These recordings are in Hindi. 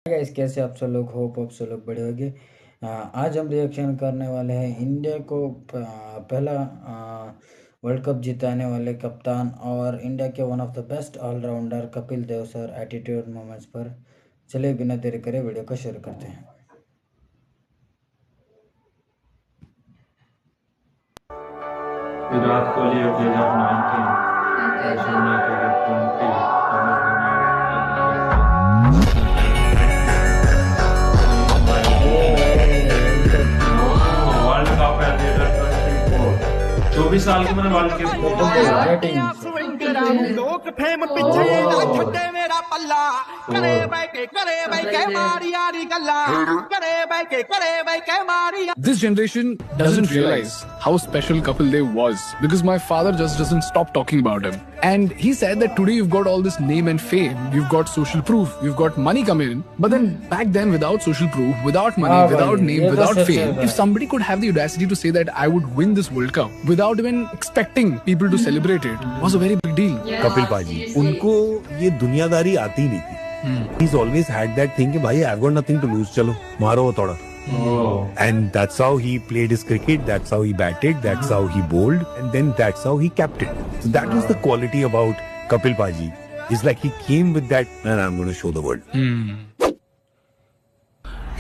गाइस, कैसे आप सब लोग? होप आप सब लोग बड़े होंगे। आज हम रिएक्शन करने वाले हैं इंडिया को पहला वर्ल्ड कप जिताने वाले कप्तान और इंडिया के one of the best allrounder Kapil Dev sir attitude moments पर। चलिए बिना देरी करे वीडियो को शुरू करते हैं। Virat Kohli of age of 19, Sachin at age of 20, MS Dhoni world cup at age of 24, 24 साल की मैंने वर्ल्ड कप लोग फेम पिछे ना छड्डे मेरा पल्ला करे भाई के मारी यारी गल्ला करे भाई के मारी। This generation doesn't realize how special Kapil Dev was because my father just doesn't stop talking about him. And he said that today you've got all this name and fame, you've got social proof, you've got money coming in. But then back then, without social proof, without money, without name, without fame, if somebody could have the audacity to say that I would win this World Cup without even expecting people to celebrate it, was a very big deal. Kapil पाजी, उनको ये दुनियादारी आती नहीं थी. He's always had that thing कि भाई I've got nothing to lose, चलो मारो वो थोड़ा. And that's how he played his cricket, that's how he batted, that's how he bowled, and then that's how he captained. So that was the quality about Kapil Paji. It's like he came with that, and I'm going to show the world.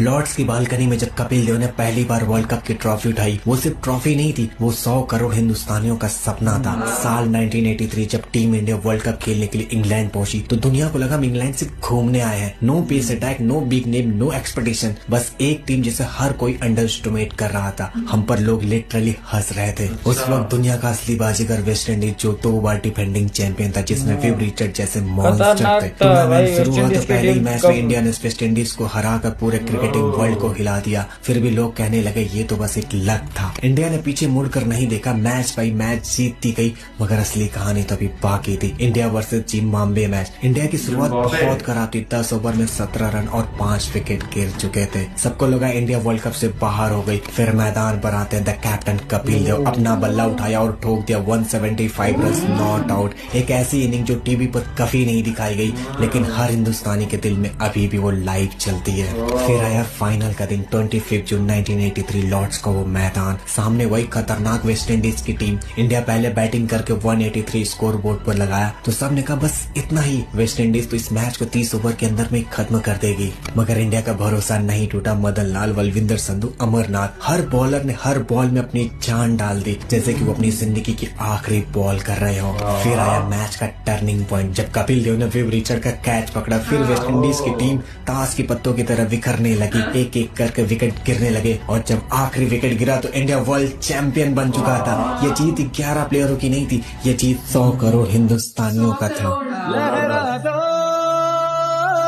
Lord's की बालकनी में जब कपिल देव ने पहली बार वर्ल्ड कप की ट्रॉफी उठाई, वो सिर्फ ट्रॉफी नहीं थी, वो 100 करोड़ हिंदुस्तानियों का सपना था। साल 1983 जब टीम इंडिया वर्ल्ड कप खेलने के लिए इंग्लैंड पहुंची तो दुनिया को लगा हम इंग्लैंड सिर्फ घूमने आए हैं। No pace attack, no big name, no expectation, बस एक टीम जिसे हर कोई अंडर एस्टिमेट कर रहा था। हम पर लोग लिटरली हंस रहे थे। उस वक्त दुनिया का असली बाजीगर वेस्ट इंडीज जो 2 बार डिफेंडिंग चैंपियन था, जिसमें विव रिचर्ड जैसे मॉन्स्टर थे। टूर्नामेंट शुरू हुआ तो पहले ही मैच में इंडिया ने वेस्ट इंडीज को हराकर पूरे क्रिकेटिंग वर्ल्ड को हिला दिया। फिर भी लोग कहने लगे ये तो बस एक लक था। इंडिया ने पीछे मुड़कर नहीं देखा, मैच बाई मैच जीतती गई, मगर असली कहानी तो अभी बाकी थी। India versus Zimbabwe match. India की शुरुआत बहुत खराब थी। 10 ओवर में 17 रन और 5 विकेट गिर चुके थे। सबको लगा इंडिया वर्ल्ड कप से बाहर हो गई। फिर मैदान पर आते हैं द कैप्टन कपिल देव, अपना बल्ला उठाया और ठोक दिया 175 रन, नॉट आउट। एक ऐसी इनिंग जो टीवी पर कभी नहीं दिखाई गई, लेकिन हर हिंदुस्तानी के दिल में अभी भी वो लाइव चलती है। फिर आया फाइनल का दिन, 25 जून 1983, लॉर्ड्स का वो मैदान, सामने वही खतरनाक वेस्ट इंडीज की टीम। इंडिया पहले बैटिंग करके 183 स्कोर बोर्ड पर लगाया तो सबने कहा बस इतना ही, वेस्ट इंडीज तो इस मैच को 30 ओवर के अंदर में खत्म कर देगी। मगर इंडिया का भरोसा नहीं टूटा। मदन लाल, बलविंदर संधू, अमरनाथ, हर बॉलर ने हर बॉल में अपनी जान डाल दी, जैसे कि वो अपनी जिंदगी की आखिरी बॉल कर रहे हो। फिर आया मैच का टर्निंग पॉइंट जब कपिल देव ने विव रिचर्ड का कैच पकड़ा। फिर वेस्ट इंडीज की टीम ताश की पत्तों की तरह बिखरने लगी, एक एक करके विकेट गिरने लगे, और जब आखिरी विकेट गिरा तो इंडिया वर्ल्ड चैंपियन बन चुका था। ये जीत 11 प्लेयरों की नहीं थी, ये जीत 100 करोड़ हिंदुस्तानियों का था।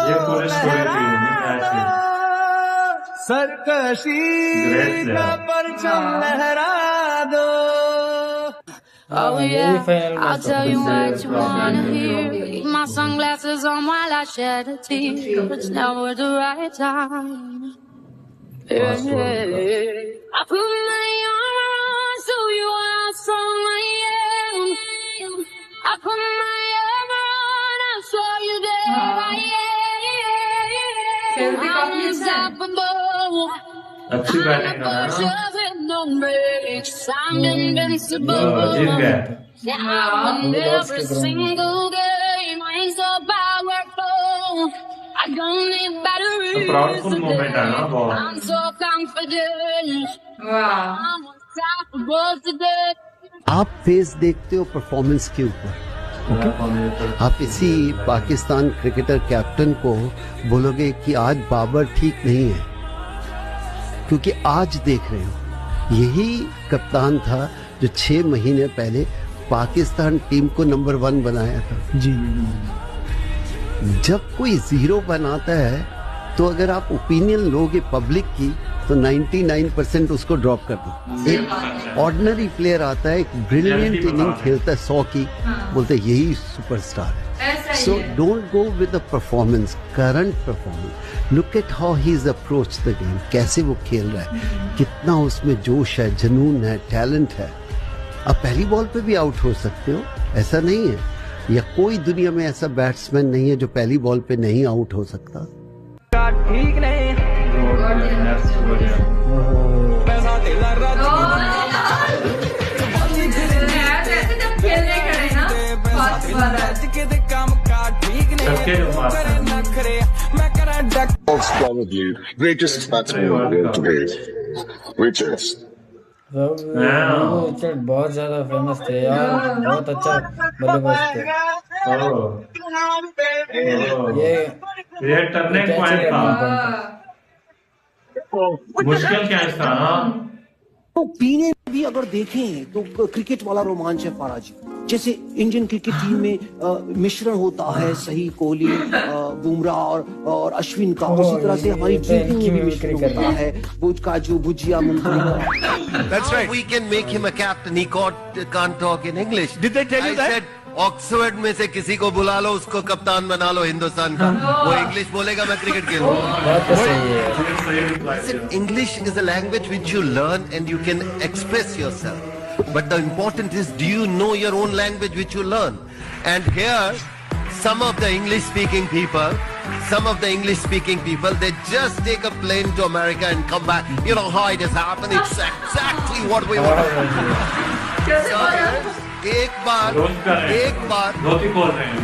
ये पूरी स्टोरी थी सरकशी का परचम लहरा दो। Oh yeah, I'll tell you what you wanna hear. Keep my sunglasses on while I shed a tear. It's never the right time. Yeah. I put my arms so you are strong I am. I put my arm on, I saw you there. I'm unstoppable. अच्छी बैटिंग कर रहा है। I'm invincible. जीत गया। Yeah, I'm every single game. I'm so powerful. I don't need batteries. Proudful moment है ना बहुत। I'm so confident. I'm unstoppable today. आप फेस देखते हो परफॉर्मेंस के ऊपर, आप इसी पाकिस्तान क्रिकेटर कैप्टन को बोलोगे कि आज बाबर ठीक नहीं है, क्योंकि आज देख रहे हो यही कप्तान था जो 6 महीने पहले पाकिस्तान टीम को नंबर 1 बनाया था। जी, जब कोई 0 बनाता है तो अगर आप ओपिनियन लोगे पब्लिक की तो 99% उसको ड्रॉप कर दो। एक ऑर्डिनरी प्लेयर आता है, एक ब्रिलियंट इनिंग खेलता है 100 की, बोलते यही सुपरस्टार है। So don't go with the performance, current performance. Look at how he's approached the game. कैसे वो खेल रहा है, कितना उसमें जोश है, जुनून है, टैलेंट है। अब पहली बॉल पे भी आउट हो सकते हो, ऐसा नहीं है, या कोई दुनिया में ऐसा बैट्समैन नहीं है जो पहली बॉल पे नहीं आउट हो सकता। का ठीक नहीं नेक्स्ट बढ़िया पैसा तेला रच के काम का ठीक नहीं सबके करे नखरे मैं करा duck Probably greatest batsman in the world today. Richest. Raghu बहुत ज्यादा फेमस थे यार, बहुत अच्छा बल्लेबाज थे। ये टर्निंग पॉइंट था, मुश्किल कैच था ना। तो पीने भी अगर देखें तो क्रिकेट वाला रोमांच है फारा जी। जैसे इंडियन क्रिकेट टीम में मिश्रण होता है सही कोहली, बुमराह और अश्विन का, उसी तरह से हमारी ड्रिंकिंग में भी मिश्रण होता है, भुज काजू भुजिया मूंगफली का। That's right. We can make him a captain. He can't talk in English. Did they tell you that? I said, Oxford में से किसी को बुला लो, उसको कप्तान बना लो हिंदुस्तान का। वो इंग्लिश बोलेगा, मैं क्रिकेट खेलूंगा। English is a language which you learn and you can express yourself. But the important is, do you know your own language which you learn? And here, some of the English-speaking people, they just take a plane to America and come back. You know how it has happened. It's exactly what we want. एक बार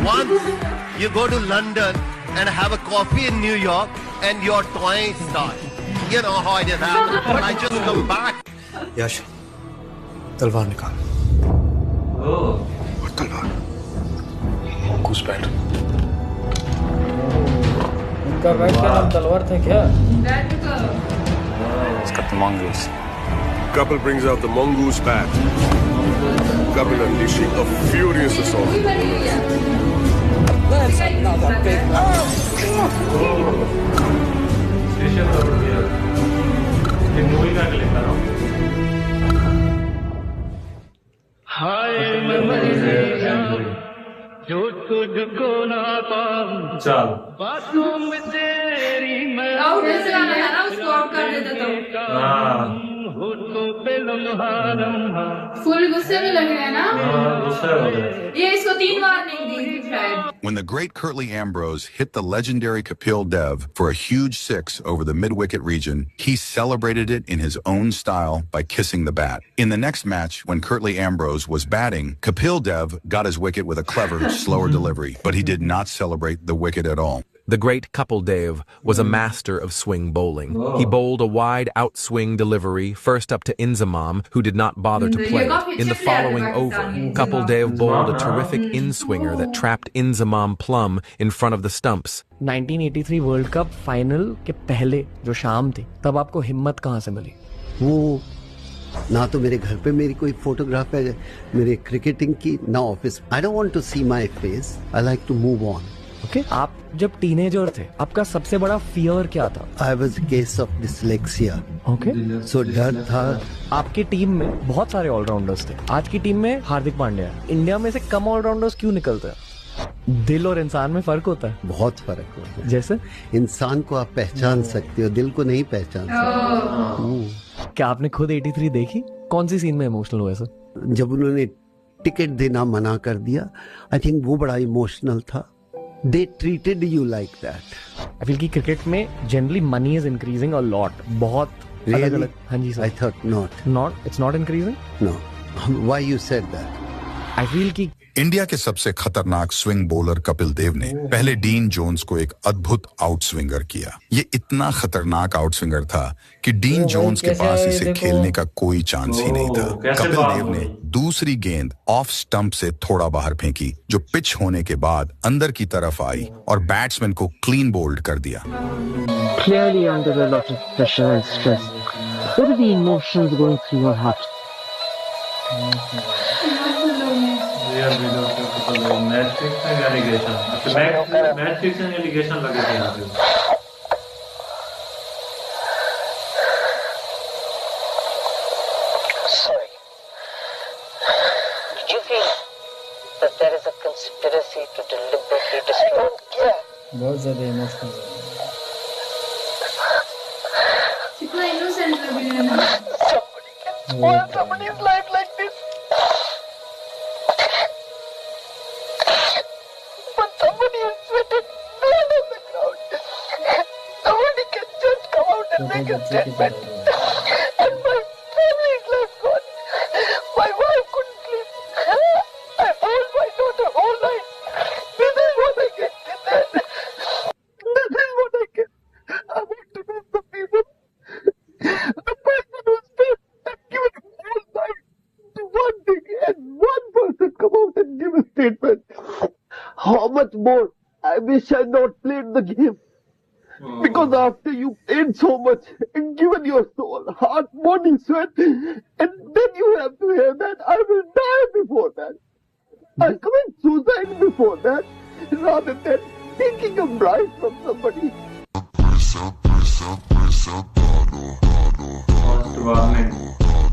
once you go to London and have a coffee in New York and your toys start. You know how it has happened. I just come back. यश, तलवार निकाल। ओह, और तलवार घुसपैठ। उनका बैट का नाम तलवार था क्या? It's got the mongoose. Kapil brings out the mongoose bat. Kapil unleashing a furious assault. That's another big station पर गया। ये मूवी का क्लिप था ना। हाय जो तुझको ना पाऊं चल बातों में तेरी मैं आउट से गाना है ना, उसको आउट कर देता तो फुल गुस्से में लग रहे हैं ना। ये इसको 3 बार नहीं दी शायद। When the great Curtly Ambrose hit the legendary Kapil Dev for a huge 6 over the mid-wicket region, he celebrated it in his own style by kissing the bat. In the next match, when Curtly Ambrose was batting, Kapil Dev got his wicket with a clever, slower delivery, but he did not celebrate the wicket at all. The great Kapil Dev was a master of swing bowling. He bowled a wide outswing delivery, first up to Inzamam, who did not bother to play it. In the following over, Kapil Dev bowled a terrific in-swinger that trapped Inzamam plumb in front of the stumps. 1983 world cup final के पहले जो शाम थी, तब आपको हिम्मत कहाँ से मिली? वो ना तो मेरे घर पे मेरी कोई फोटोग्राफ है मेरे क्रिकेटिंग की, ना office. I don't want to see my face, I like to move on. Okay, आप जब टीनेजर थे, आपका सबसे बड़ा फियर क्या था? I was a case of dyslexia. Okay, so डर था। आपकी टीम में बहुत सारे ऑलराउंडर्स थे। आज की टीम में हार्दिक पांड्या है। इंडिया में से कम ऑलराउंडर्स क्यों निकलते हैं? दिल और इंसान में फर्क होता है। बहुत फर्क होता है। जैसे इंसान को आप पहचान सकते हो, दिल को नहीं पहचान सकते। क्या आपने खुद 83 देखी? कौन सी सीन में इमोशनल हुए सर? जब उन्होंने टिकट देना मना कर दिया, आई थिंक वो बड़ा इमोशनल था। They treated you like that. I feel कि क्रिकेट में generally money is increasing a lot. बहुत अलग-अलग। हाँ जी sir. I thought not. It's not increasing? No. Why you said that? I feel कि इंडिया के सबसे खतरनाक स्विंग बॉलर कपिल देव ने पहले डीन जोन्स को एक अद्भुत आउट स्विंगर किया। ये इतना खतरनाक आउट स्विंगर था कि डीन जोन्स के पास इसे खेलने का कोई चांस ही नहीं था। कपिल देव ने दूसरी गेंद ऑफ स्टंप से थोड़ा बाहर फेंकी, जो पिच होने के बाद अंदर की तरफ आई और बैट्समैन को क्लीन बोल्ड कर दिया। Clearly under a lot of pressure and stress. What are the emotions going through your heart? Match fixing allegation लगे थे यहाँ पे। Sorry. Did you feel that there is a conspiracy to deliberately destroy? बहुत ज्यादा इमोशनल है। कितना इनोसेंट लग रहा है ना। Spoil somebody's life like this. But somebody has sweated blood on the ground. No छोटे बच्चे की तरह रो रहा है। And my family is left gone. My wife couldn't sleep. I hold my daughter all night. This is what I get. This is what I get. I want to know the people. The person who spent and given all night to one thing and one person come out and give a statement. How much more I wish I not played the game. Because after you played so much and given your soul, heart, body, sweat, and then you have to hear that I will die before that. I'll commit suicide before that, rather than taking a bribe from somebody.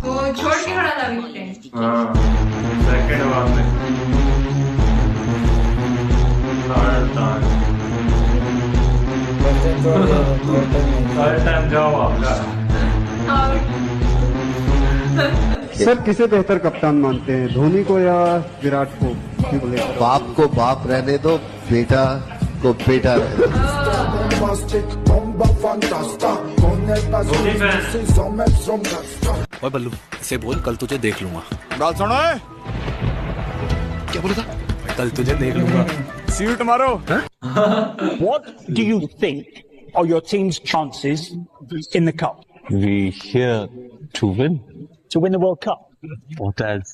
तो छोड़ के खड़ा था विकेट। हाँ, सेकंड ओवर में हर टाइम जाओ आपका। सर किसे बेहतर कप्तान मानते हैं, धोनी को या विराट को? बाप को बाप रहने दो, बेटा को बेटा रहने दो। ओए बल्लू, इसे बोल कल तुझे देख लूंगा। बात सुनो है? क्या बोला था? कल तुझे देख लूंगा। सीट मारो। What do you think are your team's chances in the cup? We here to win. To win the World Cup? What else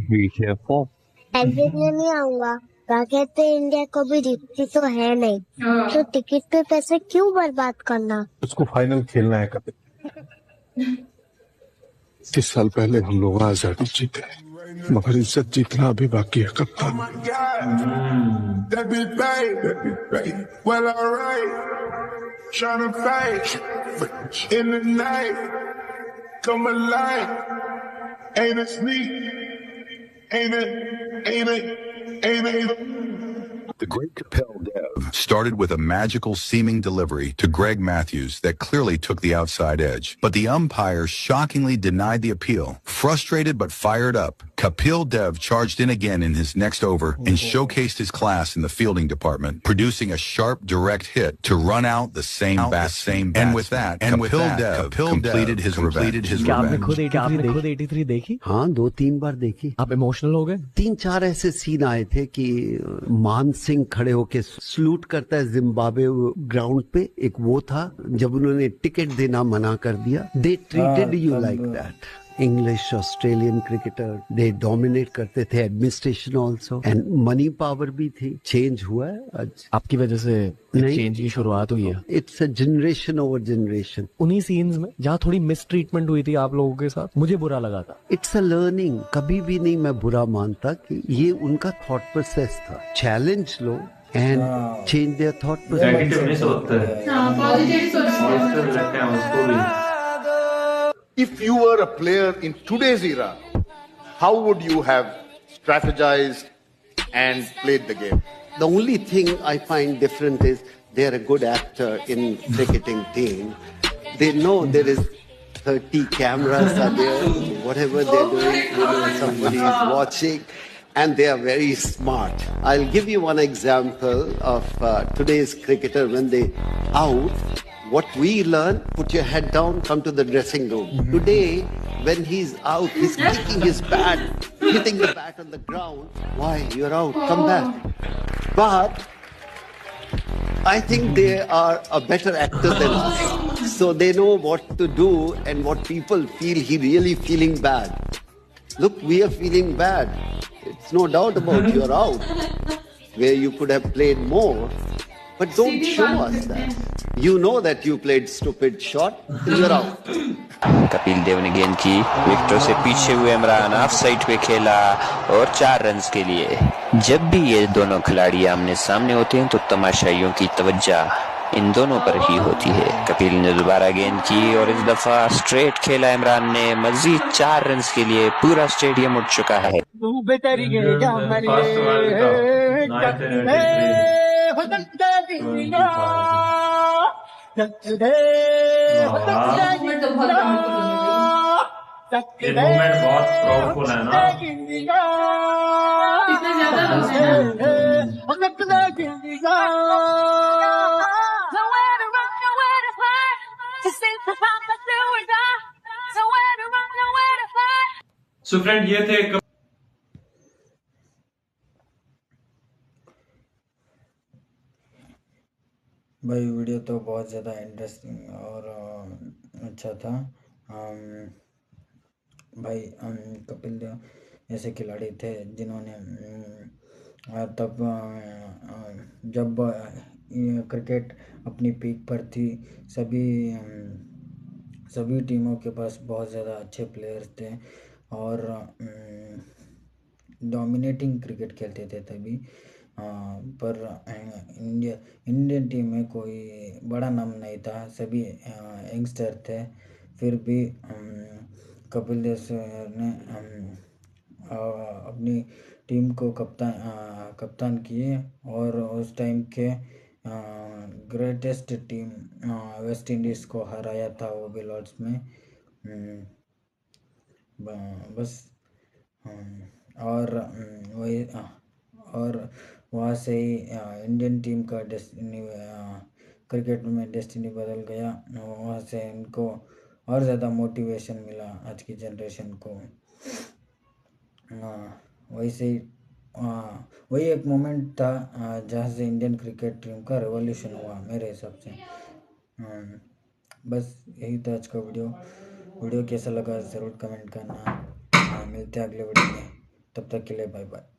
we here for? देखने नहीं आऊंगा। कहते इंडिया को भी जीतती तो है नहीं, तो टिकट पे पैसे क्यों बर्बाद करना? उसको फाइनल खेलना है कभी। 30 साल पहले हम लोग आजादी जीते, मगर इज्जत जीतना अभी बाकी है कप्तान। Well, alright, trying to fight in the night, come alive, ain't it sneak, ain't it. The great Kapil Dev started with a magical seeming delivery to Greg Matthews that clearly took the outside edge. But the umpire shockingly denied the appeal. Frustrated but fired up, Kapil Dev charged in again in his next over and showcased his class in the fielding department, producing a sharp, direct hit to run out the same bat. And with that, Kapil Dev completed his revenge. क्या आपने खुद 83 देखी? हाँ, 2-3 बार देखी। आप इमोशनल हो गए? 3-4 ऐसे सीन आए थे कि मान सिंह खड़े होके सलूट करता है जिम्बाब्वे ग्राउंड पे। एक वो था जब उन्होंने टिकट देना मना कर दिया। They treated you like that. English Australian cricketer they dominate करते थे, administration also, and money power भी थी। चेंज हुआ है आज आपकी वजह से, चेंज की शुरुआत हुई है। It's a generation over generation. उन्हीं सीन्स में जहाँ थोड़ी मिस ट्रीटमेंट हुई थी आप लोगों के साथ, मुझे बुरा लगा था। It's a learning. कभी भी नहीं मैं बुरा मानता कि ये उनका थॉट प्रोसेस था। Challenge low and change their thought process. If you were a player in today's era, how would you have strategized and played the game? The only thing I find different is they're a good actor in cricketing team. They know there is 30 cameras are there, whatever they're doing, somebody is watching. And they are very smart. I'll give you one example of today's cricketer when they out. What we learn, put your head down, come to the dressing room. Today, when he's out, he's kicking his bat, hitting the bat on the ground. Why? You're out. Come back. But I think they are a better actor than us. So they know what to do and what people feel. He really feeling bad. Look, we are feeling bad. It's no doubt about you're out, where you could have played more, but don't show us that. You know that you played stupid shot, you're out. Kapil Dev ने गेंद की, विकेटों से पीछे हुए इमरान ऑफ साइड पे खेला और 4 रन्स के लिए। जब भी ये दोनों खिलाड़ी आमने सामने होते हैं तो तमाशाइयों की तवज्जो इन दोनों पर ही होती है। कपिल ने दोबारा गेंद की और इस दफा स्ट्रेट खेला इमरान ने। मजीद 4 रन्स के लिए पूरा स्टेडियम उठ चुका है। ये मूवमेंट बहुत प्राउडफुल है ना। कितने ज्यादा सो फ्रेंड ये थे भाई वीडियो तो बहुत ज़्यादा इंटरेस्टिंग और अच्छा था। भाई कपिल देव ऐसे खिलाड़ी थे जिन्होंने तब जब क्रिकेट अपनी पीक पर थी, सभी टीमों के पास बहुत ज़्यादा अच्छे प्लेयर्स थे और डोमिनेटिंग क्रिकेट खेलते थे तभी। पर इंडियन टीम में कोई बड़ा नाम नहीं था, सभी यंगस्टर थे। फिर भी कपिल देव ने अपनी टीम को कप्तान किए और उस टाइम के ग्रेटेस्ट टीम वेस्ट इंडीज़ को हराया था वो भी लॉर्ड्स में। बस और वही और वहाँ से ही इंडियन टीम का डेस्टिनी क्रिकेट में डेस्टिनी बदल गया। वहाँ से इनको और ज़्यादा मोटिवेशन मिला आज की जनरेशन को। वैसे ही वही एक मोमेंट था जहाँ से इंडियन क्रिकेट टीम का रेवोल्यूशन हुआ मेरे हिसाब से। बस यही था आज का वीडियो कैसा लगा ज़रूर कमेंट करना। मिलते हैं अगले वीडियो में, तब तक के लिए बाय बाय।